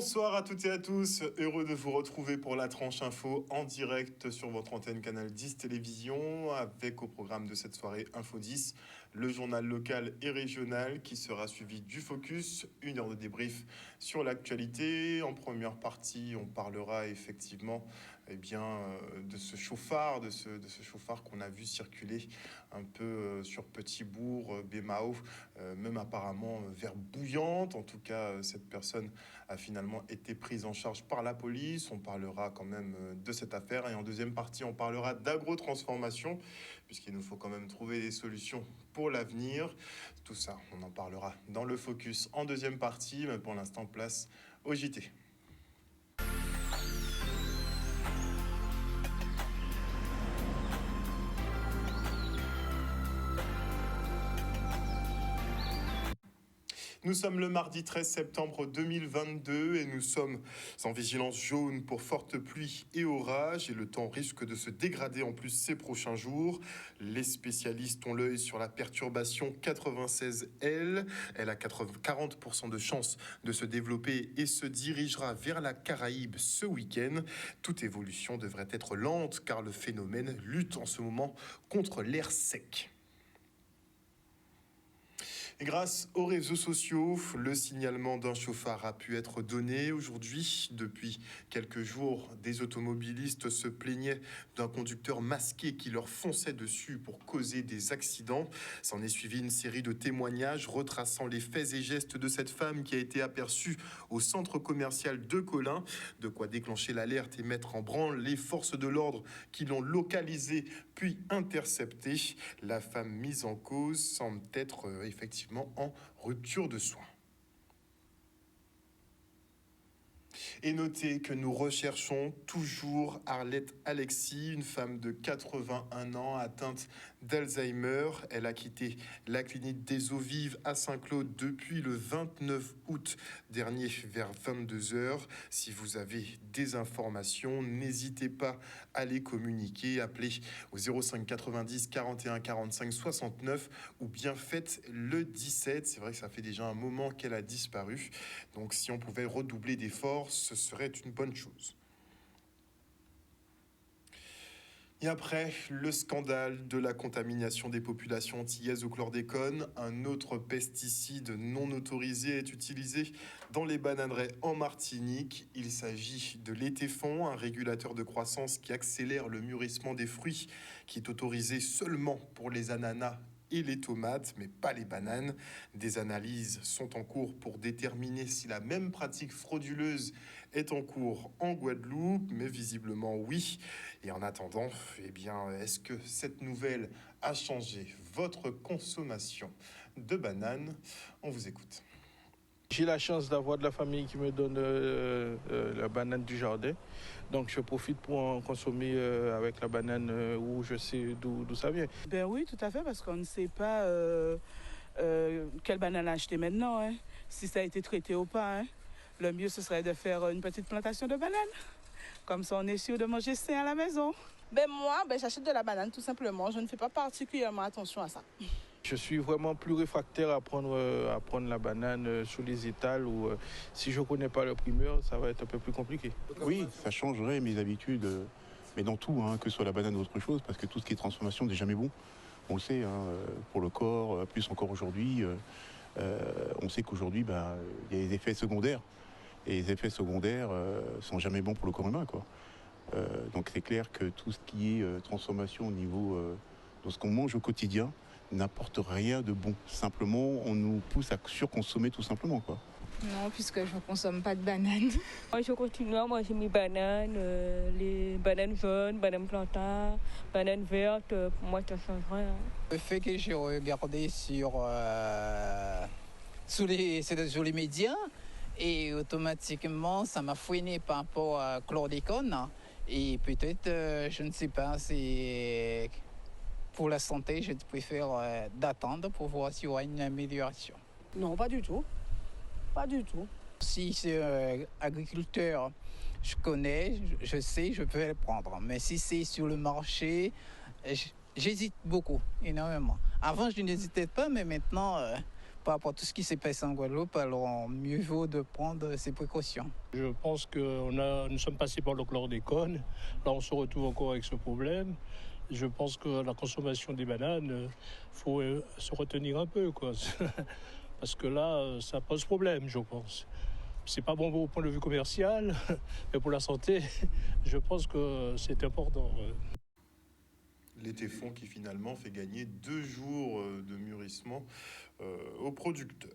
Bonsoir à toutes et à tous, heureux de vous retrouver pour la tranche info en direct sur votre antenne Canal 10 Télévision avec au programme de cette soirée Info 10, le journal local et régional qui sera suivi du focus, une heure de débrief sur l'actualité. En première partie, on parlera effectivement de ce chauffard, de ce chauffard qu'on a vu circuler un peu sur Petit-Bourg, Bémao, même apparemment vers Bouillante. En tout cas, cette personne a finalement été prise en charge par la police. On parlera quand même de cette affaire. Et en deuxième partie, on parlera d'agrotransformation, puisqu'il nous faut quand même trouver des solutions pour l'avenir. Tout ça, on en parlera dans le focus en deuxième partie. Mais pour l'instant, place au JT. Nous sommes le mardi 13 septembre 2022 et nous sommes en vigilance jaune pour fortes pluies et orages et le temps risque de se dégrader en plus ces prochains jours. Les spécialistes ont l'œil sur la perturbation 96L. Elle a 40% de chances de se développer et se dirigera vers la Caraïbe ce week-end. Toute évolution devrait être lente car le phénomène lutte en ce moment contre l'air sec. Et grâce aux réseaux sociaux, le signalement d'un chauffard a pu être donné aujourd'hui. Depuis quelques jours, des automobilistes se plaignaient d'un conducteur masqué qui leur fonçait dessus pour causer des accidents. S'en est suivi une série de témoignages retraçant les faits et gestes de cette femme qui a été aperçue au centre commercial de Colin. De quoi déclencher l'alerte et mettre en branle les forces de l'ordre qui l'ont localisée puis interceptée. La femme mise en cause semble être effectivement en rupture de soins. Et notez que nous recherchons toujours Arlette Alexis, une femme de 81 ans atteinte d'Alzheimer. Elle a quitté la clinique des Eaux Vives à Saint-Claude depuis le 29 août dernier vers 22h. Si vous avez des informations, n'hésitez pas à les communiquer. Appelez au 05 90 41 45 69 ou bien faites le 17. C'est vrai que ça fait déjà un moment qu'elle a disparu. Donc si on pouvait redoubler d'efforts, ce serait une bonne chose. Et après le scandale de la contamination des populations antillaises au chlordécone, un autre pesticide non autorisé est utilisé dans les bananeraies en Martinique. Il s'agit de l'étéphon, un régulateur de croissance qui accélère le mûrissement des fruits, qui est autorisé seulement pour les ananas et les tomates, mais pas les bananes. Des analyses sont en cours pour déterminer si la même pratique frauduleuse est en cours en Guadeloupe, mais visiblement oui. Et en attendant, est-ce que cette nouvelle a changé votre consommation de bananes ? On vous écoute. J'ai la chance d'avoir de la famille qui me donne la banane du jardin. Donc je profite pour en consommer avec la banane où je sais d'où ça vient. Ben oui, tout à fait, parce qu'on ne sait pas quelle banane acheter maintenant, hein, si ça a été traité ou pas. Hein. Le mieux, ce serait de faire une petite plantation de bananes. Comme ça, on est sûr de manger sain à la maison. Moi, j'achète de la banane, tout simplement. Je ne fais pas particulièrement attention à ça. Je suis vraiment plus réfractaire à prendre la banane sous les étals ou si je ne connais pas le primeur, ça va être un peu plus compliqué. Oui, ça changerait mes habitudes, mais dans tout, que ce soit la banane ou autre chose, parce que tout ce qui est transformation n'est jamais bon. On le sait, pour le corps, plus encore aujourd'hui. On sait qu'aujourd'hui, il y a des effets secondaires. Et les effets secondaires sont jamais bons pour le corps humain, quoi. Donc c'est clair que tout ce qui est transformation au niveau de ce qu'on mange au quotidien n'apporte rien de bon. Simplement, on nous pousse à surconsommer tout simplement, quoi. Non, puisque je ne consomme pas de bananes. Moi, je continue à manger mes bananes, les bananes jaunes, bananes plantains, bananes vertes. Pour moi, ça ne change rien. Le fait que j'ai regardé sur les médias, et automatiquement, ça m'a fouiné par rapport à chlordécone. Et peut-être, je ne sais pas, c'est pour la santé, je préfère d'attendre pour voir s'il y aura une amélioration. Non, pas du tout. Pas du tout. Si c'est agriculteur, je connais, je sais, je peux le prendre. Mais si c'est sur le marché, j'hésite beaucoup, énormément. Avant, je n'hésitais pas, mais maintenant, par rapport à tout ce qui s'est passé en Guadeloupe, alors mieux vaut de prendre ses précautions. Je pense que nous sommes passés par le chlordécone. Là, on se retrouve encore avec ce problème. Je pense que la consommation des bananes, faut se retenir un peu, quoi. Parce que là, ça pose problème, je pense. C'est pas bon au point de vue commercial, mais pour la santé, je pense que c'est important. L'été fond qui finalement fait gagner 2 jours de mûrissement aux producteurs.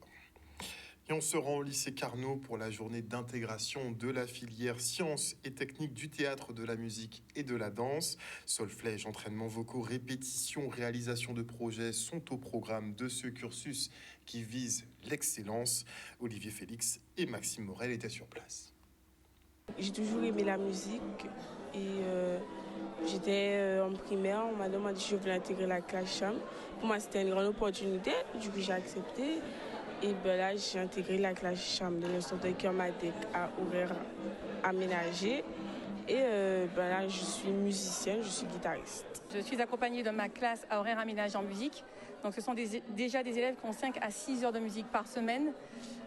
Et on se rend au lycée Carnot pour la journée d'intégration de la filière sciences et techniques du théâtre, de la musique et de la danse. Solfège, entraînements vocaux, répétitions, réalisation de projets sont au programme de ce cursus qui vise l'excellence. Olivier Félix et Maxime Morel étaient sur place. J'ai toujours aimé la musique et j'étais en primaire, on m'a demandé si je voulais intégrer la classe chambre. Pour moi, c'était une grande opportunité, du coup j'ai accepté. Et ben là, j'ai intégré la classe chambre de l'instructeur Kermadec à horaire aménagé. Et ben là, je suis musicienne, je suis guitariste. Je suis accompagnée de ma classe à horaire aménagé en musique. Donc ce sont déjà des élèves qui ont 5 à 6 heures de musique par semaine.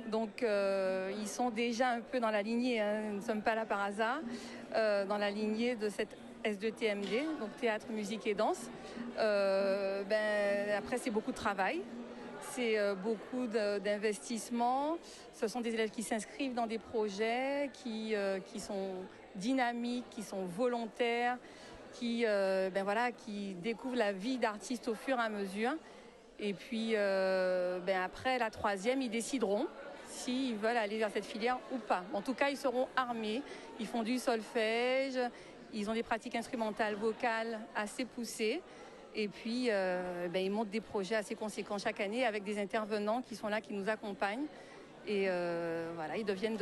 Donc ils sont déjà un peu dans la lignée, hein. Nous ne sommes pas là par hasard, dans la lignée de cette S2TMD, donc théâtre, musique et danse. Après, c'est beaucoup de travail. C'est beaucoup d'investissement. Ce sont des élèves qui s'inscrivent dans des projets, qui sont dynamiques, qui sont volontaires, qui découvrent la vie d'artiste au fur et à mesure. Et puis après la troisième, ils décideront s'ils veulent aller vers cette filière ou pas. En tout cas, ils seront armés. Ils font du solfège, ils ont des pratiques instrumentales, vocales assez poussées. Et puis, ils montent des projets assez conséquents chaque année avec des intervenants qui sont là, qui nous accompagnent. Et ils deviennent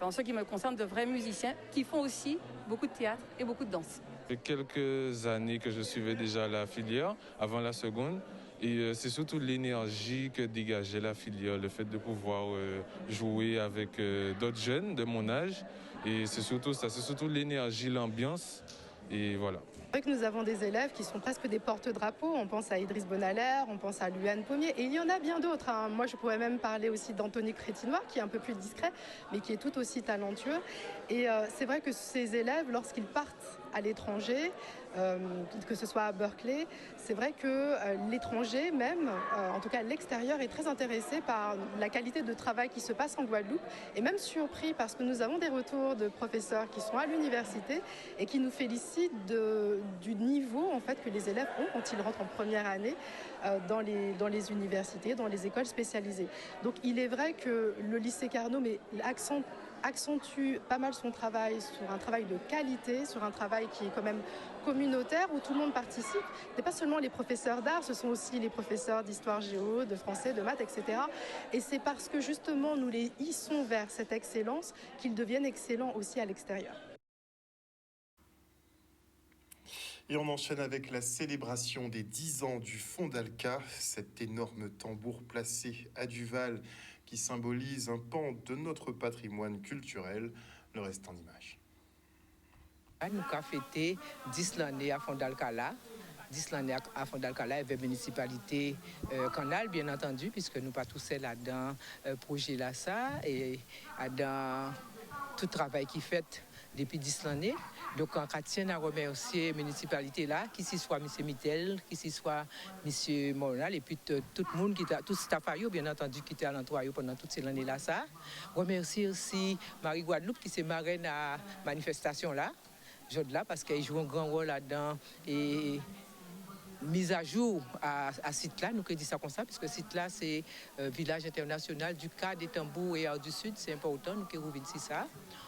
en ce qui me concerne, de vrais musiciens qui font aussi beaucoup de théâtre et beaucoup de danse. Ça fait quelques années que je suivais déjà la filière, avant la seconde. Et c'est surtout l'énergie que dégageait la filière, le fait de pouvoir jouer avec d'autres jeunes de mon âge. Et c'est surtout ça, c'est surtout l'énergie, l'ambiance. Et voilà. C'est vrai que nous avons des élèves qui sont presque des porte-drapeaux. On pense à Idriss Bonalaire, on pense à Luan Pommier, et il y en a bien d'autres, hein. Moi, je pourrais même parler aussi d'Anthony Crétinoir, qui est un peu plus discret, mais qui est tout aussi talentueux. Et c'est vrai que ces élèves, lorsqu'ils partent à l'étranger, que ce soit à Berkeley, c'est vrai que l'étranger même, en tout cas l'extérieur, est très intéressé par la qualité de travail qui se passe en Guadeloupe, et même surpris parce que nous avons des retours de professeurs qui sont à l'université et qui nous félicitent du niveau en fait que les élèves ont quand ils rentrent en première année dans les universités, dans les écoles spécialisées. Donc il est vrai que le lycée Carnot accentue pas mal son travail sur un travail de qualité, sur un travail qui est quand même communautaire, où tout le monde participe. Ce n'est pas seulement les professeurs d'art, ce sont aussi les professeurs d'histoire géo, de français, de maths, etc. Et c'est parce que justement nous les hissons vers cette excellence qu'ils deviennent excellents aussi à l'extérieur. Et on enchaîne avec la célébration des 10 ans du Fondalca, cet énorme tambour placé à Duval qui symbolise un pan de notre patrimoine culturel. Le reste en images. Nous avons fêté 10 années à Fondalca. 10 années à Fondalca avec la municipalité Canal, bien entendu, puisque nous pas tous là-dedans, projet là ça, et dans tout travail qui fait depuis 10 années. Donc, on tient à remercier la municipalité là, qui s'y soit M. Mittel, qui s'y soit M. Moral, et puis tout le monde, tout le staff, bien entendu, qui était à l'endroit pendant toutes ces années là. Ça. Remercier aussi Marie Guadeloupe, qui s'est marraine à la manifestation là, là, parce qu'elle joue un grand rôle là-dedans. Et mise à jour à site-là, nous disons ça comme ça, puisque site-là, c'est village international du cas des tambours et arts du Sud, c'est important, nous qui revenons ça.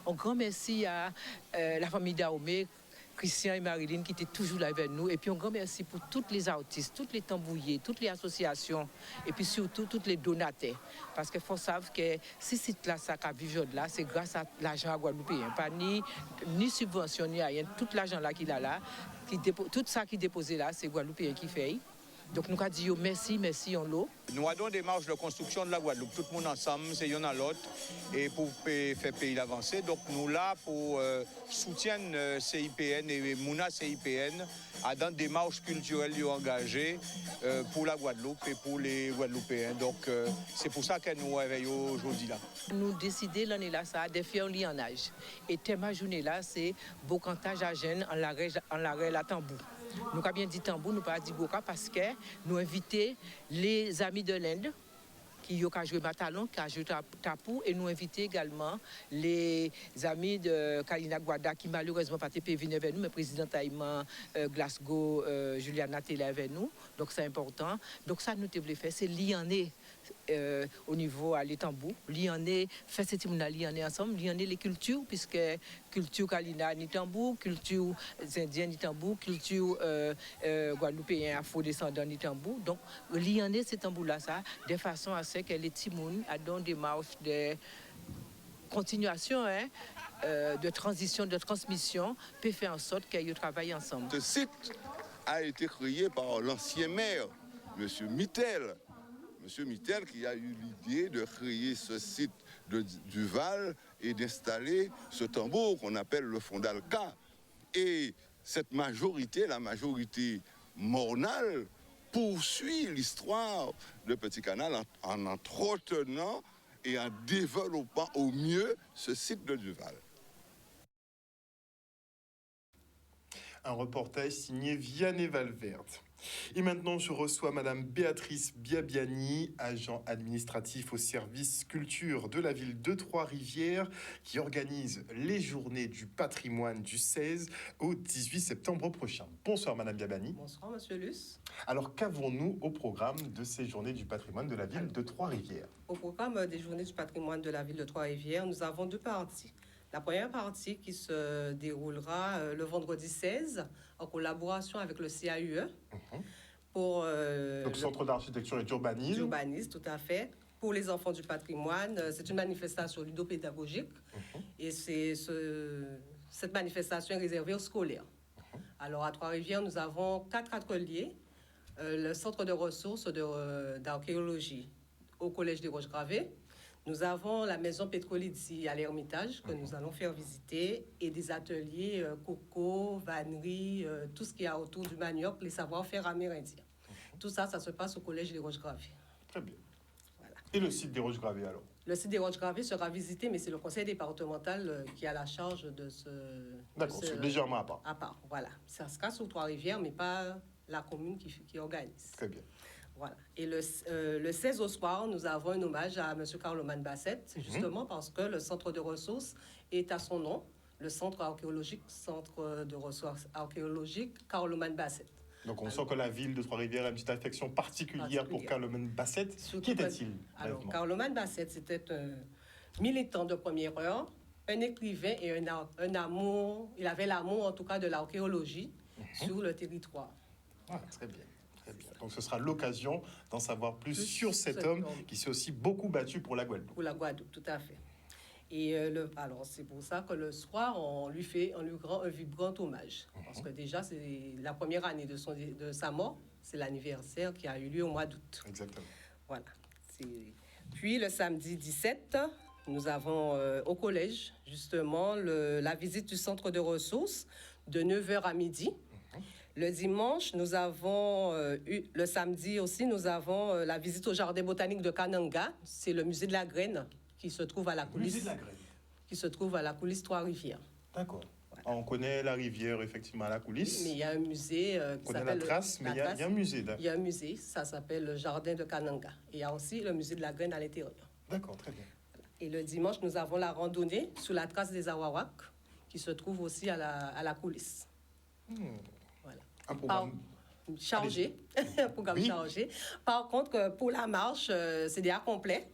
Un grand merci à la famille Daomé, Christian et Marilyn qui étaient toujours là avec nous. Et puis un grand merci pour tous les artistes, tous les tambouriers, toutes les associations et puis surtout tous les donataires. Parce qu'il faut savoir que si ce site-là, ça a vécu là, c'est grâce à l'argent à Guadeloupéen. Pas ni subvention, ni rien. Tout l'argent là qu'il a là, tout ça qui est déposé là, c'est Guadeloupéen qui fait. Donc nous avons dit merci, merci en l'eau. Nous avons des démarches de construction de la Guadeloupe. Tout le monde ensemble, c'est y'en a l'autre, et pour faire pays avancer. Donc nous là pour soutenir CIPN et Mouna CIPN à dans des démarches culturelles engagées pour la Guadeloupe et pour les Guadeloupéens. Donc c'est pour ça que nous réveillons aujourd'hui là. Nous décidons l'année là ça de faire un lionnage. Et thème à journée là c'est bocantage à Gênes en l'arrêt la Tambou. Nous avons bien dit Tambou, nous pas dit Boca parce que nous invitons les amis de l'Inde qui ont joué Matalon, qui ont joué Tapou, et nous invitons également les amis de Kalina Guada qui malheureusement pas pu venir avec nous, mais président Taïman Glasgow, Juliana Télé avec nous, donc c'est important. Donc ça nous devons faire, c'est lianer au niveau à l'Étambou, lianer, faire cette lianer ensemble, lianer les cultures, puisque culture Kalina Nitambou, culture indienne Nitambou, culture guadeloupéen afro-descendant Nitambou, donc lianer cet tambou-là, ça, de façon à ce que les Timouns aient des marches de continuation, de transition, de transmission, peut faire en sorte qu'ils travaillent ensemble. Ce site a été créé par l'ancien maire, M. Mittel. M. Mittel qui a eu l'idée de créer ce site de Duval et d'installer ce tambour qu'on appelle le Fondalka. Et cette majorité, la majorité mornale, poursuit l'histoire de Petit Canal en entretenant et en développant au mieux ce site de Duval. Un reportage signé Vianney Valverde. Et maintenant, je reçois Madame Béatrice Biabiani, agent administratif au service culture de la ville de Trois-Rivières, qui organise les journées du patrimoine du 16 au 18 septembre prochain. Bonsoir Madame Biabiani. Bonsoir Monsieur Luce. Alors, qu'avons-nous au programme de ces journées du patrimoine de la ville de Trois-Rivières? Au programme des journées du patrimoine de la ville de Trois-Rivières, nous avons deux parties. La première partie qui se déroulera le vendredi 16 en collaboration avec le CAUE pour donc Centre d'architecture et d'urbanisme. D'urbanisme, tout à fait. Pour les enfants du patrimoine, c'est une manifestation ludopédagogique et cette manifestation est réservée aux scolaires. Alors à Trois-Rivières, nous avons 4 ateliers. Le centre de ressources d'archéologie au Collège des Roches-Gravées. Nous avons la maison Pétrolidzi à l'Ermitage que nous allons faire visiter et des ateliers coco, vannerie, tout ce qu'il y a autour du manioc, les savoir-faire amérindiens. Tout ça, ça se passe au Collège des Roches-Gravées. Très bien. Voilà. Et le site des Roches-Gravées alors? Le site des Roches-Gravées sera visité, mais c'est le conseil départemental qui a la charge de ce... D'accord, c'est légèrement à part. À part, voilà. Ça se casse sur Trois-Rivières, mais pas la commune qui organise. Très bien. Voilà. Et le 16 au soir, nous avons un hommage à M. Carloman Bassett, justement parce que le centre de ressources est à son nom, le centre de ressources archéologiques Carloman Bassett. Donc on sent que la ville de Trois-Rivières a une petite affection particulière pour Carloman Bassett. Qui était-il? Alors, Carloman Bassett, c'était un militant de première heure, un écrivain et un amour, il avait l'amour en tout cas de l'archéologie sur le territoire. Ah, très bien. Donc ce sera l'occasion d'en savoir plus sur cet homme qui s'est aussi beaucoup battu pour la Guadeloupe. Pour la Guadeloupe, tout à fait. Et alors c'est pour ça que le soir, on lui rend un vibrant hommage. Parce que déjà, c'est la première année de sa mort. C'est l'anniversaire qui a eu lieu au mois d'août. Exactement. Voilà. Puis le samedi 17, nous avons au collège, justement, la visite du centre de ressources de 9h à midi. Le dimanche, nous avons le samedi aussi, nous avons la visite au jardin botanique de Kananga. C'est le musée de la graine qui se trouve à la coulisse. Musée de la graine. Qui se trouve à la coulisse Trois-Rivières. D'accord. Voilà. On connaît la rivière effectivement à la coulisse. Mais il y a un musée qui s'appelle la trace, mais il y a un musée. Il y a un musée, ça s'appelle le jardin de Kananga. Et il y a aussi le musée de la graine à l'intérieur. D'accord, très bien. Voilà. Et le dimanche, nous avons la randonnée sous la trace des Awawak qui se trouve aussi à la coulisse. Voilà. Un programme chargé, un programme chargé. Par contre, pour la marche, c'est déjà complet.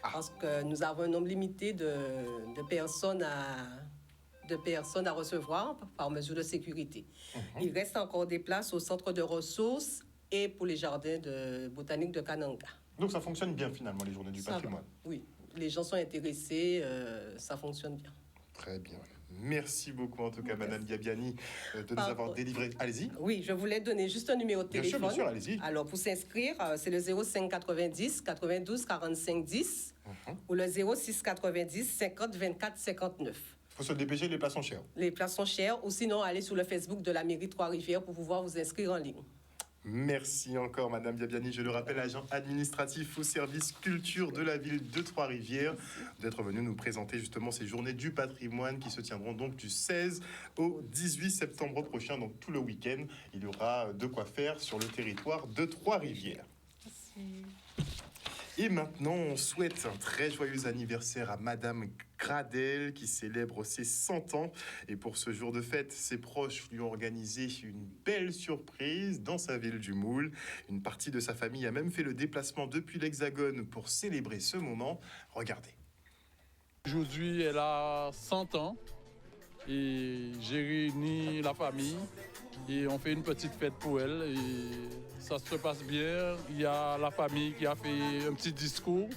Parce que nous avons un nombre limité de personnes à recevoir par mesure de sécurité. Il reste encore des places au centre de ressources et pour les jardins botaniques de Kananga. Donc ça fonctionne bien finalement, les journées du patrimoine? Oui, les gens sont intéressés, ça fonctionne bien. Très bien. Merci beaucoup en tout cas, Madame Gabiani, de nous avoir délivré. Allez-y. Oui, je voulais donner juste un numéro de téléphone. Bien sûr, allez-y. Alors, pour s'inscrire, c'est le 05 90 92 45 10 ou le 06 90 50 24 59. Il faut se dépêcher, les places sont chères. Les places sont chères, ou sinon, allez sur le Facebook de la mairie Trois-Rivières pour pouvoir vous inscrire en ligne. Merci encore, Madame Gabiani. Je le rappelle, agent administratif au service culture de la ville de Trois-Rivières, d'être venu nous présenter justement ces journées du patrimoine qui se tiendront donc du 16 au 18 septembre prochain, donc tout le week-end. Il y aura de quoi faire sur le territoire de Trois-Rivières. Et maintenant, on souhaite un très joyeux anniversaire à Madame Gradel qui célèbre ses 100 ans. Et pour ce jour de fête, ses proches lui ont organisé une belle surprise dans sa ville du Moule. Une partie de sa famille a même fait le déplacement depuis l'Hexagone pour célébrer ce moment. Regardez. Aujourd'hui, elle a 100 ans et j'ai réuni la famille et on fait une petite fête pour elle. Et ça se passe bien. Il y a la famille qui a fait un petit discours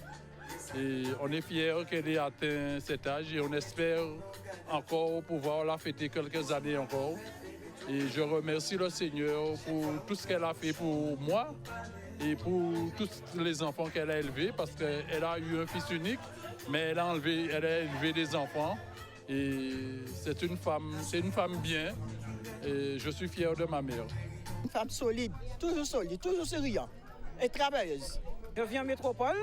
et on est fiers qu'elle ait atteint cet âge et on espère encore pouvoir la fêter quelques années encore. Et je remercie le Seigneur pour tout ce qu'elle a fait pour moi et pour tous les enfants qu'elle a élevés parce qu'elle a eu un fils unique, mais elle a élevé des enfants. Et c'est une femme bien et je suis fier de ma mère. Une femme solide, toujours souriante et travailleuse. Je viens en métropole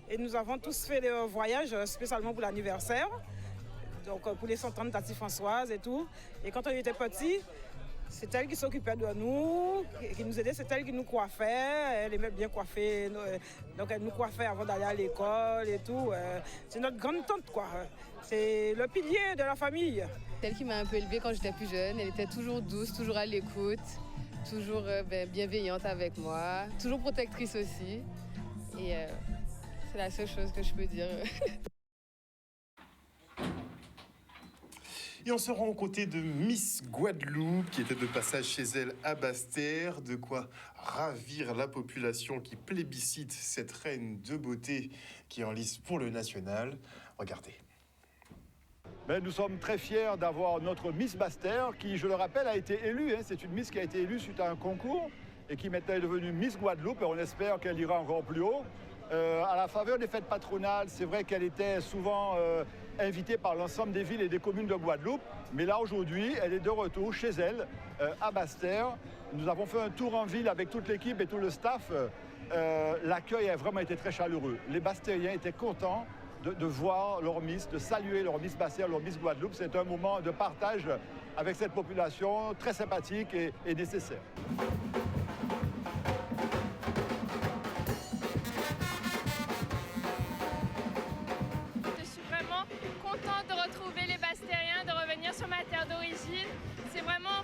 et nous avons tous fait des voyages spécialement pour l'anniversaire, donc pour les 100 ans de Tati Françoise et tout. Et quand on était petits, c'est elle qui s'occupait de nous, qui nous aidait, c'est elle qui nous coiffait. Elle aimait bien coiffer, donc elle nous coiffait avant d'aller à l'école et tout. C'est notre grande tante, quoi. C'est le pilier de la famille. C'est elle qui m'a un peu élevée quand j'étais plus jeune. Elle était toujours douce, toujours à l'écoute, toujours bienveillante avec moi, toujours protectrice aussi. Et c'est la seule chose que je peux dire. Et on se rend aux côtés de Miss Guadeloupe, qui était de passage chez elle à Basse-Terre. De quoi ravir la population qui plébiscite cette reine de beauté qui est en lice pour le national. Regardez. Nous sommes très fiers d'avoir notre Miss Basse-Terre, qui, je le rappelle, a été élue. C'est une Miss qui a été élue suite à un concours et qui maintenant est devenue Miss Guadeloupe. Et on espère qu'elle ira encore plus haut. À la faveur des fêtes patronales, c'est vrai qu'elle était souvent invitée par l'ensemble des villes et des communes de Guadeloupe. Mais là, aujourd'hui, elle est de retour chez elle, à Basse-Terre. Nous avons fait un tour en ville avec toute l'équipe et tout le staff. L'accueil a vraiment été très chaleureux. Les Basse-Terriens étaient contents de voir leur Miss, de saluer leur Miss Basse-Terre, leur Miss Guadeloupe. C'est un moment de partage avec cette population très sympathique et nécessaire. Sur ma terre d'origine. C'est vraiment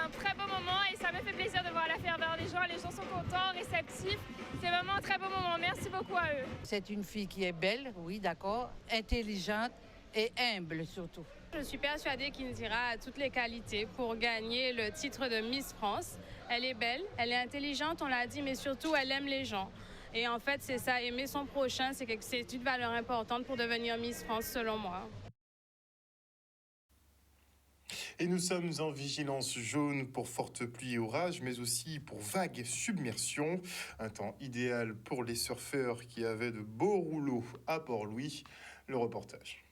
un très beau moment et ça me fait plaisir de voir la ferveur des gens. Les gens sont contents, réceptifs. C'est vraiment un très beau moment. Merci beaucoup à eux. C'est une fille qui est belle, oui, d'accord, intelligente et humble surtout. Je suis persuadée qu'il dira toutes les qualités pour gagner le titre de Miss France. Elle est belle, elle est intelligente, on l'a dit, mais surtout elle aime les gens. Et en fait, c'est ça, aimer son prochain, c'est une valeur importante pour devenir Miss France selon moi. Et nous sommes en vigilance jaune pour fortes pluies et orages, mais aussi pour vagues submersions. Un temps idéal pour les surfeurs qui avaient de beaux rouleaux à Port-Louis. Le reportage.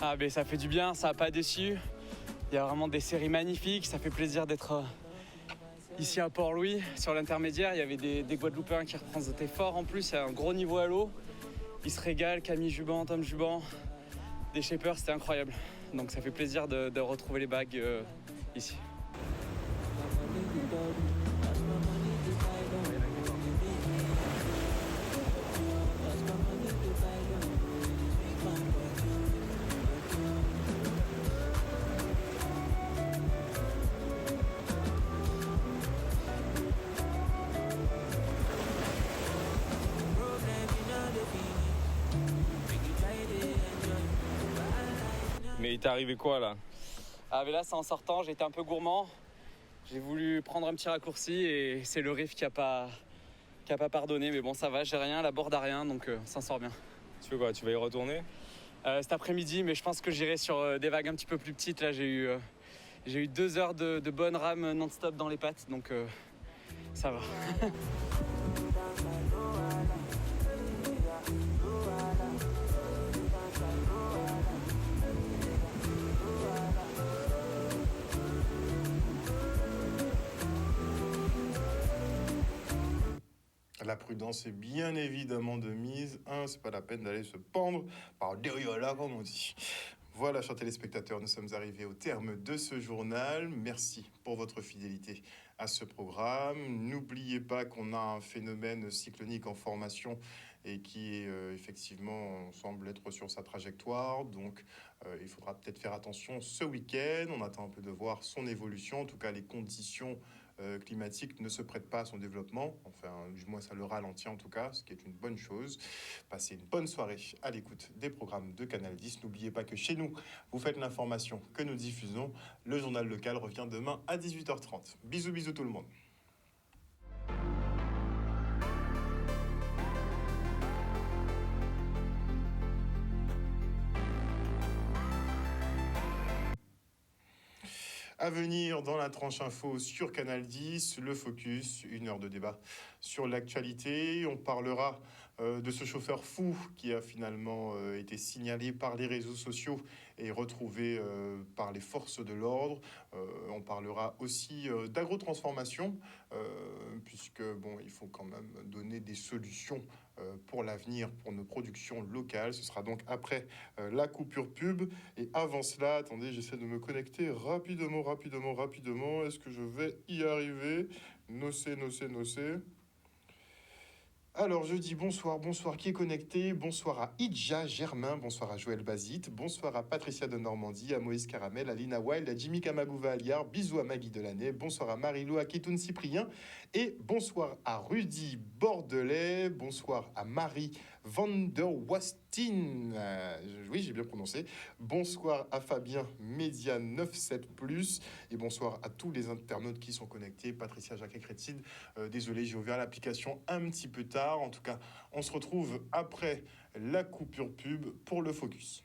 Ah ben ça fait du bien, ça n'a pas déçu. Il y a vraiment des séries magnifiques, ça fait plaisir d'être Ici à Port-Louis, sur l'intermédiaire, il y avait des Guadeloupéens qui représentaient fort en plus, il y a un gros niveau à l'eau. Ils se régalent, Camille Juban, Tom Juban, des shapers, c'était incroyable. Donc ça fait plaisir de retrouver les bagues ici. Mais il t'est arrivé quoi là? Ah mais là c'est en sortant, j'ai été un peu gourmand. J'ai voulu prendre un petit raccourci et c'est le riff qui a pas pardonné. Mais bon ça va, j'ai rien, la board a rien, donc on s'en sort bien. Tu fais quoi? Tu vas y retourner? Cet après-midi, mais je pense que j'irai sur des vagues un petit peu plus petites. Là j'ai eu 2 heures de bonne rame non-stop dans les pattes, donc ça va. La prudence est bien évidemment de mise. C'est pas la peine d'aller se pendre par derrière là, comme on dit. Voilà, chers téléspectateurs, nous sommes arrivés au terme de ce journal. Merci pour votre fidélité à ce programme. N'oubliez pas qu'on a un phénomène cyclonique en formation et qui est effectivement semble être sur sa trajectoire. Donc, il faudra peut-être faire attention ce week-end. On attend un peu de voir son évolution. En tout cas, les conditions climatique ne se prête pas à son développement, enfin du moins ça le ralentit en tout cas, ce qui est une bonne chose. Passez une bonne soirée à l'écoute des programmes de Canal 10. N'oubliez pas que chez nous, vous faites l'information que nous diffusons. Le journal local revient demain à 18h30. Bisous bisous tout le monde. À venir dans la tranche info sur Canal 10, le Focus, 1 heure de débat sur l'actualité. On parlera de ce chauffeur fou qui a finalement été signalé par les réseaux sociaux et retrouvé par les forces de l'ordre. On parlera aussi d'agrotransformation, puisque bon, il faut quand même donner des solutions pour l'avenir, pour nos productions locales. Ce sera donc après la coupure pub. Et avant cela, attendez, j'essaie de me connecter rapidement. Est-ce que je vais y arriver? Nocé. Alors, je dis bonsoir, qui est connecté? Bonsoir à Idja Germain, bonsoir à Joël Bazit, bonsoir à Patricia de Normandie, à Moïse Caramel, à Lina Wild, à Jimmy Kamagouva Aliar, bisous à Maggie Delaney, bonsoir à Marilou, à Kitoun Cyprien, et bonsoir à Rudy Bordelais, bonsoir à Marie Van der Wastin, oui j'ai bien prononcé, bonsoir à Fabien Média 97+, et bonsoir à tous les internautes qui sont connectés, Patricia, Jacques et Crétine, désolé j'ai ouvert l'application un petit peu tard, en tout cas on se retrouve après la coupure pub pour le Focus.